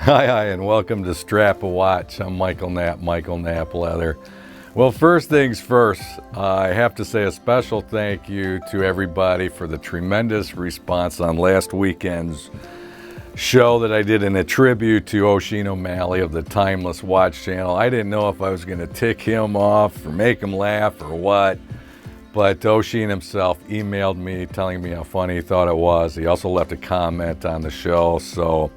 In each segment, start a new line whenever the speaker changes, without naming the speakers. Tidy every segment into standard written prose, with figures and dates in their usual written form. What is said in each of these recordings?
Hi, and welcome to Strap a Watch. I'm Michael Knapp, Michael Knapp Leather. Well, first things first, I have to say a special thank you to everybody for the tremendous response on last weekend's show that I did in a tribute to Oisin O'Malley of the Timeless Watch channel. I didn't know if I was going to tick him off or make him laugh or what, but Oisin himself emailed me telling me how funny he thought it was. He also left a comment on the show, so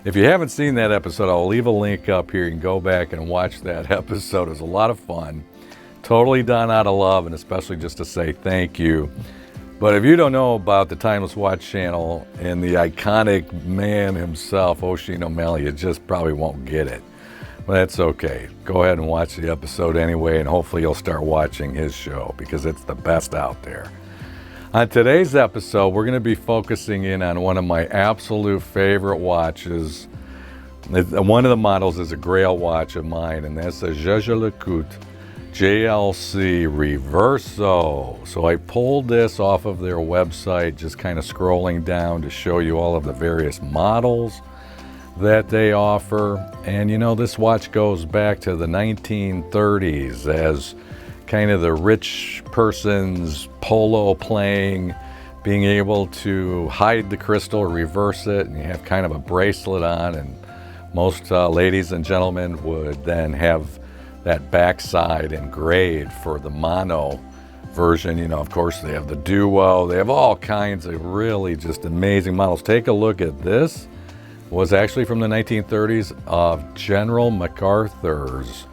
if you haven't seen that episode, I'll leave a link up here. You can go back and watch that episode. It was a lot of fun. Totally done out of love, and especially just to say thank you. But if you don't know about the Timeless Watch channel and the iconic man himself, Oisin O'Malley, you just probably won't get it. But that's okay. Go ahead and watch the episode anyway, and hopefully you'll start watching his show because it's the best out there. On today's episode, we're going to be focusing in on one of my absolute favorite watches. One of the models is a Grail watch of mine, and that's a Jaeger-LeCoultre JLC Reverso. So I pulled this off of their website, just kind of scrolling down to show you all of the various models that they offer. And you know, this watch goes back to the 1930s as kind of the rich person's polo playing, being able to hide the crystal, reverse it, and you have kind of a bracelet on, and most ladies and gentlemen would then have that backside engraved for the mono version. You know, of course, they have the duo. They have all kinds of really just amazing models. Take a look at this. It was actually from the 1930s of General MacArthur's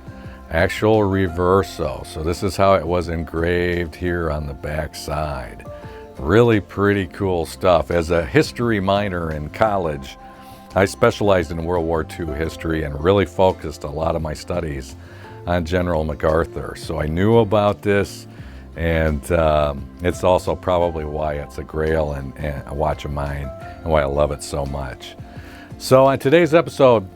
actual Reverso. So this is how it was engraved here on the back side. Really pretty cool stuff. As a history minor in college, I specialized in World War II history and really focused a lot of my studies on General MacArthur. So I knew about this, and it's also probably why it's a Grail and a watch of mine and why I love it so much. So on today's episode,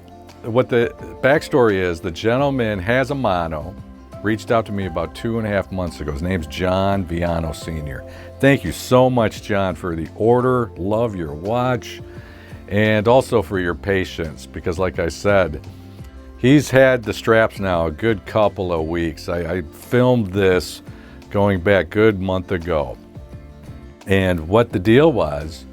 what the backstory is, the gentleman has a mono, reached out to me about 2.5 months ago. His name's John Viano Sr. Thank you so much, John, for the order. Love your watch, and also for your patience, because like I said, he's had the straps now a good couple of weeks. I filmed this going back good month ago, and what the deal was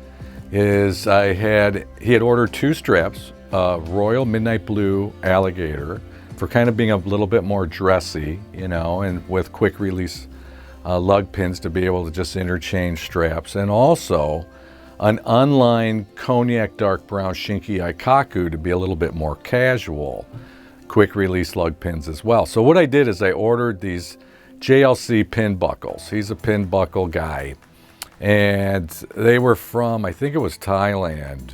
is he had ordered 2 straps, Royal Midnight Blue Alligator, for kind of being a little bit more dressy, you know, and with quick release lug pins to be able to just interchange straps, and also an unlined Cognac dark brown Shinki Hikaku to be a little bit more casual, quick release lug pins as well. So what I did is I ordered these JLC pin buckles. He's a pin buckle guy, and they were from, I think it was Thailand.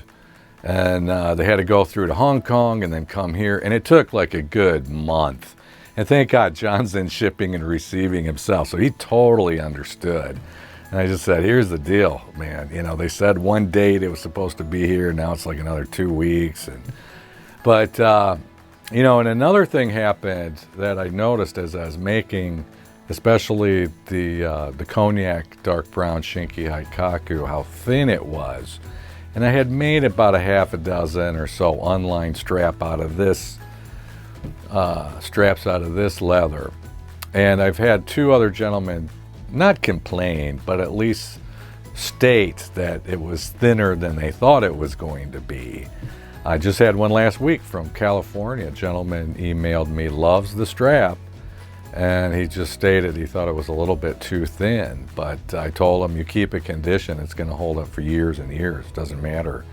And they had to go through to Hong Kong and then come here, and it took like a good month. And thank God John's in shipping and receiving himself, so he totally understood. And I just said, here's the deal, man. You know, they said one date it was supposed to be here, now it's like another 2 weeks. But you know, and another thing happened that I noticed as I was making, especially the Cognac dark brown Shinki Hikaku, how thin it was. And I had made about 6 or so unlined straps out of this leather. And I've had 2 other gentlemen not complain, but at least state that it was thinner than they thought it was going to be. I just had one last week from California. A gentleman emailed me, loves the strap, and he just stated he thought it was a little bit too thin. But I told him, you keep it conditioned, it's going to hold up for years and years, doesn't matter.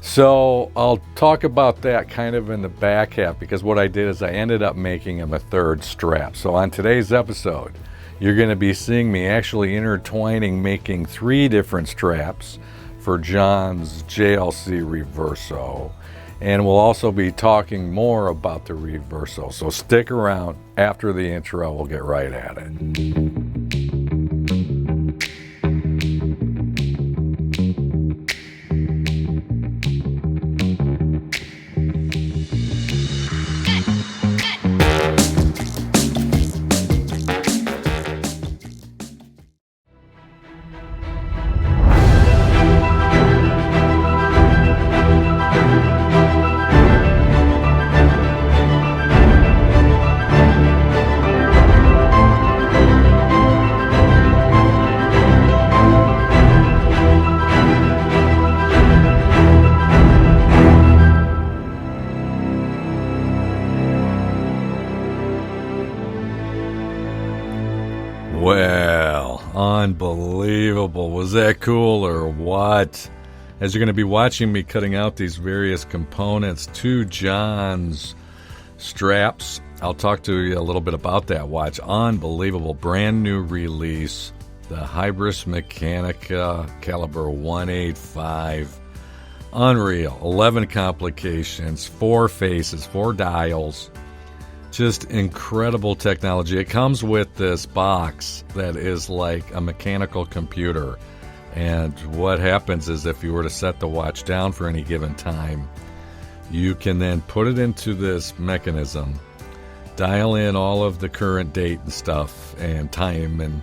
So I'll talk about that kind of in the back half, because what I did is I ended up making him a 3rd strap. So on today's episode, you're going to be seeing me actually intertwining, making 3 different straps for John's JLC Reverso. And we'll also be talking more about the Reverso. So stick around. After the intro, we'll get right at it. unreal, unbelievable. Was that cool or what? As you're going to be watching me cutting out these various components to John's straps, I'll talk to you a little bit about that watch. Unbelievable, brand new release, the Hybris Mechanica Calibre 185. Unreal, 11 complications, 4 faces, 4 dials. Just incredible technology. It comes with this box that is like a mechanical computer. And what happens is if you were to set the watch down for any given time, you can then put it into this mechanism, dial in all of the current date and stuff and time, and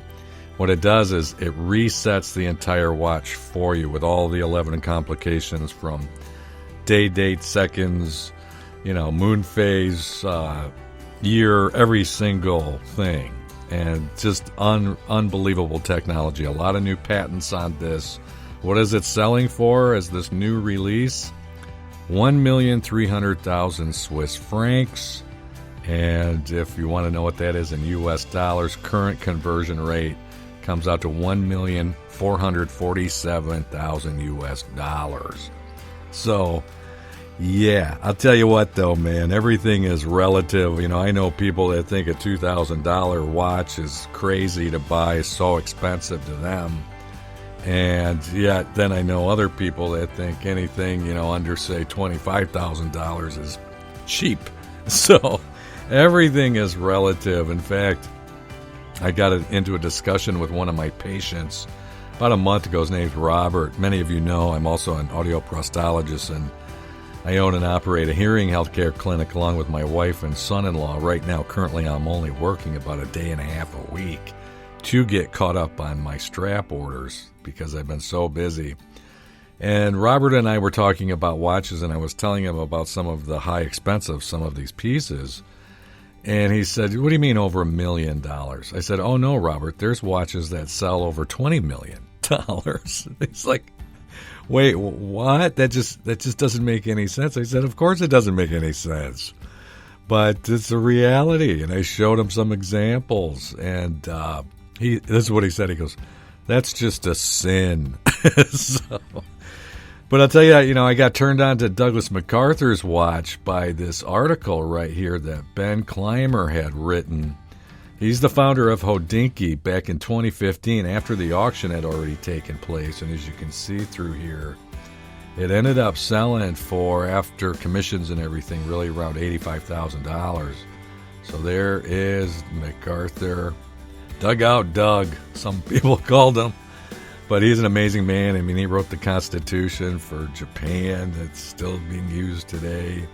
what it does is it resets the entire watch for you with all the 11 complications from day, date, seconds, moon phase, year, every single thing. And just unbelievable technology. A lot of new patents on this. What is it selling for as this new release? 1,300,000 Swiss francs. And if you want to know what that is in US dollars, current conversion rate comes out to 1,447,000 US dollars. So, yeah, I'll tell you what though, man, everything is relative. I know people that think a $2,000 watch is crazy to buy, so expensive to them. And yet then I know other people that think anything, under say $25,000 is cheap. So everything is relative. In fact, I got into a discussion with one of my patients about a month ago. His name's Robert. Many of you know I'm also an audioprostologist, and I own and operate a hearing healthcare clinic along with my wife and son-in-law. Right now, currently, I'm only working about a day and a half a week to get caught up on my strap orders because I've been so busy. And Robert and I were talking about watches, and I was telling him about some of the high expense of some of these pieces. And he said, "What do you mean over $1 million?" I said, "Oh, no, Robert, there's watches that sell over $20 million. He's like, "Wait, what? That just doesn't make any sense." I said, "Of course it doesn't make any sense, but it's a reality." And I showed him some examples, and this is what he said. He goes, "That's just a sin." But I'll tell you, I got turned on to Douglas MacArthur's watch by this article right here that Ben Clymer had written. He's the founder of HODINKEE back in 2015 after the auction had already taken place. And as you can see through here, it ended up selling for, after commissions and everything, really around $85,000. So there is MacArthur. Dugout Doug, some people called him. But he's an amazing man. I mean, he wrote the Constitution for Japan that's still being used today.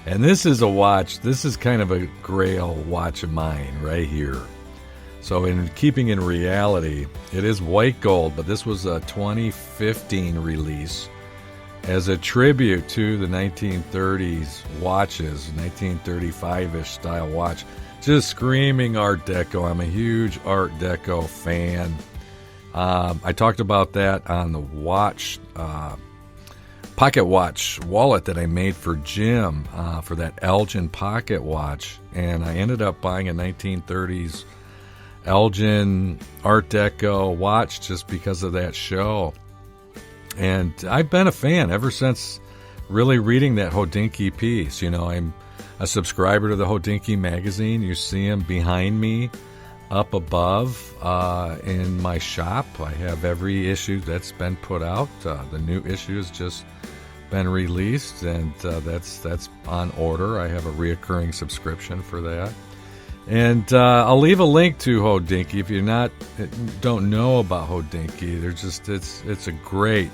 And this is a watch, this is kind of a grail watch of mine right here. So in keeping in reality, it is white gold, but this was a 2015 release as a tribute to the 1930s watches, 1935-ish style watch. Just screaming Art Deco. I'm a huge Art Deco fan. I talked about that on the watch, pocket watch wallet that I made for Jim for that Elgin pocket watch. And I ended up buying a 1930s Elgin Art Deco watch just because of that show. And I've been a fan ever since really reading that HODINKEE piece. I'm a subscriber to the HODINKEE magazine. You see them behind me. Up above in my shop, I have every issue that's been put out. The new issue has just been released, and that's on order. I have a reoccurring subscription for that. And I'll leave a link to HODINKEE if you don't know about HODINKEE. It's a great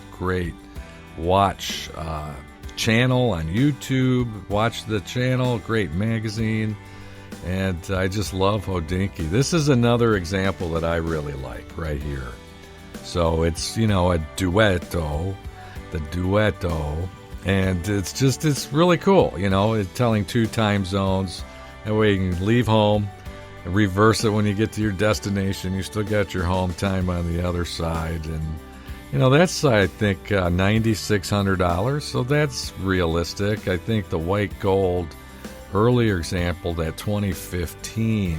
watch channel on YouTube. Watch the channel, great magazine. And I just love HODINKEE. This is another example that I really like right here. So it's, a duetto, the duetto. And it's really cool, it's telling 2 time zones. That way you can leave home and reverse it when you get to your destination. You still got your home time on the other side. And, that's, I think, $9,600. So that's realistic. I think the white gold earlier example, that 2015,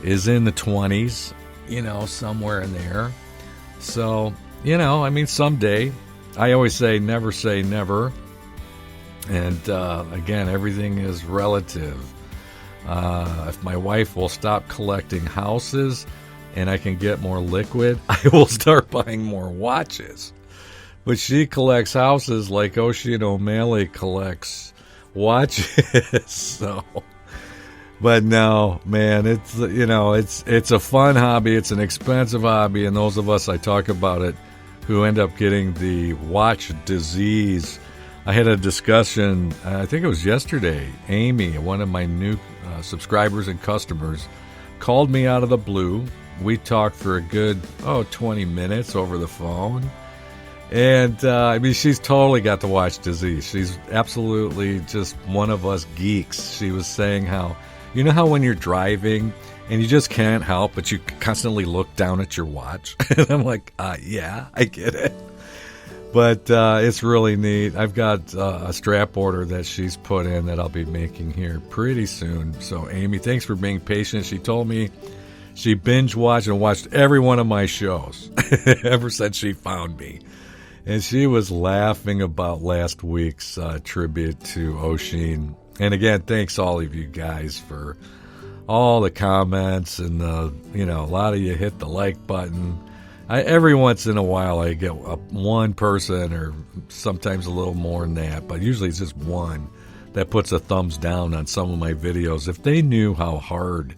is in the 20s. somewhere in there. So, someday. I always say never. And again, everything is relative. If my wife will stop collecting houses and I can get more liquid, I will start buying more watches. But she collects houses like Oisin O'Malley collects watches. So, but no, man, it's it's a fun hobby. It's an expensive hobby, and those of us I talk about it who end up getting the watch disease. I had a discussion, I think it was yesterday. Amy, one of my new subscribers and customers, called me out of the blue. We talked for a good 20 minutes over the phone. And, she's totally got the watch disease. She's absolutely just one of us geeks. She was saying how when you're driving and you just can't help but you constantly look down at your watch? And I'm like, yeah, I get it. But it's really neat. I've got a strap order that she's put in that I'll be making here pretty soon. So, Amy, thanks for being patient. She told me she binge watched and watched every one of my shows ever since she found me. And she was laughing about last week's tribute to Oisin. And again, thanks all of you guys for all the comments and a lot of you hit the like button. Every once in a while I get one person or sometimes a little more than that, but usually it's just one that puts a thumbs down on some of my videos. If they knew how hard,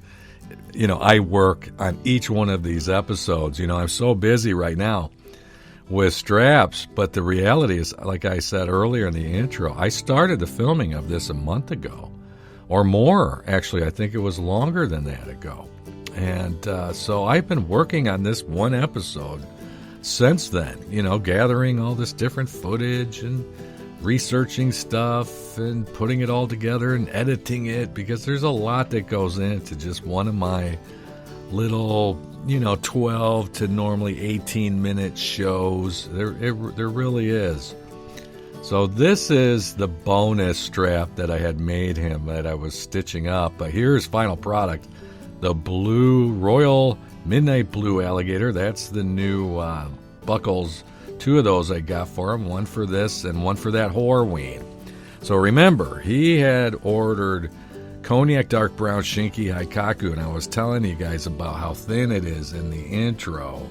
I work on each one of these episodes. I'm so busy right now with straps, but the reality is, like I said earlier in the intro, I started the filming of this a month ago or more. Actually, I think it was longer than that ago. And so I've been working on this one episode since then, gathering all this different footage and researching stuff and putting it all together and editing it, because there's a lot that goes into just one of my little 12 to normally 18-minute shows. There really is. So this is the bonus strap that I had made him that I was stitching up. But here's final product, the Royal Midnight Blue Alligator. That's the new buckles. 2 of those I got for him, one for this and one for that Horween. So remember, he had ordered Cognac Dark Brown Shinki Hikaku, and I was telling you guys about how thin it is in the intro.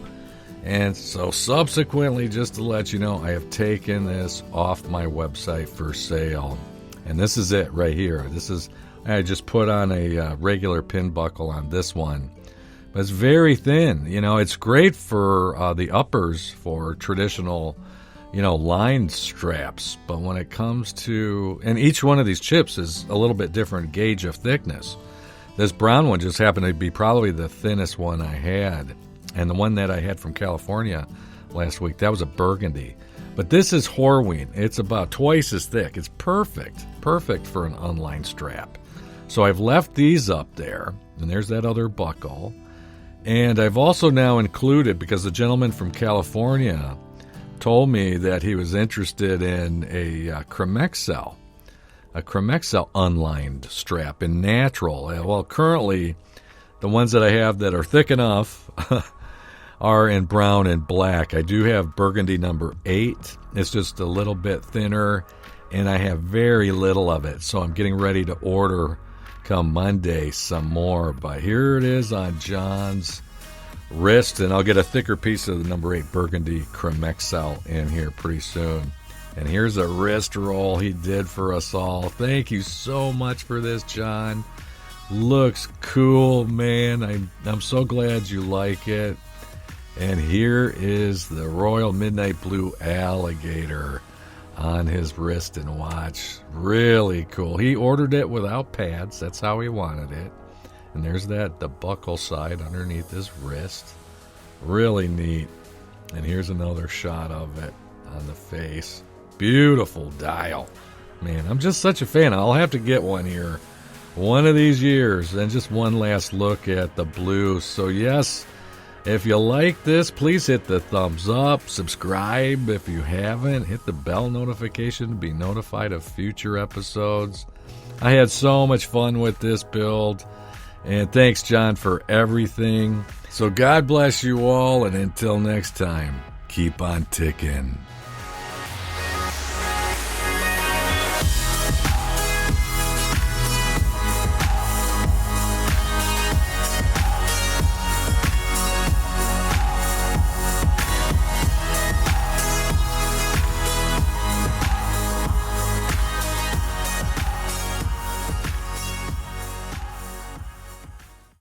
And so subsequently, just to let you know, I have taken this off my website for sale. And this is it right here. I just put on a regular pin buckle on this one. But it's very thin. It's great for the uppers for traditional lined straps, but when it comes to, and each one of these chips is a little bit different gauge of thickness. This brown one just happened to be probably the thinnest one I had, and the one that I had from California last week, that was a burgundy. But this is Horween. It's about twice as thick. It's perfect for an unlined strap. So I've left these up there, and there's that other buckle. And I've also now included, because the gentleman from California told me that he was interested in a Chromexcel unlined strap in natural. Well, currently, the ones that I have that are thick enough are in brown and black. I do have burgundy number 8. It's just a little bit thinner, and I have very little of it. So I'm getting ready to order come Monday some more. But here it is on John's wrist, and I'll get a thicker piece of the number 8 burgundy Chromexcel in here pretty soon. And here's a wrist roll he did for us all. Thank you so much for this, John. Looks cool, man. I'm so glad you like it. And here is the Royal Midnight Blue Alligator on his wrist and watch. Really cool. He ordered it without pads. That's how he wanted it. And there's the buckle side underneath his wrist. Really neat. And here's another shot of it on the face. Beautiful dial. Man, I'm just such a fan. I'll have to get one here one of these years. And just one last look at the blue. So yes, if you like this, please hit the thumbs up. Subscribe if you haven't. Hit the bell notification to be notified of future episodes. I had so much fun with this build. And thanks, John, for everything. So God bless you all, and until next time, keep on ticking.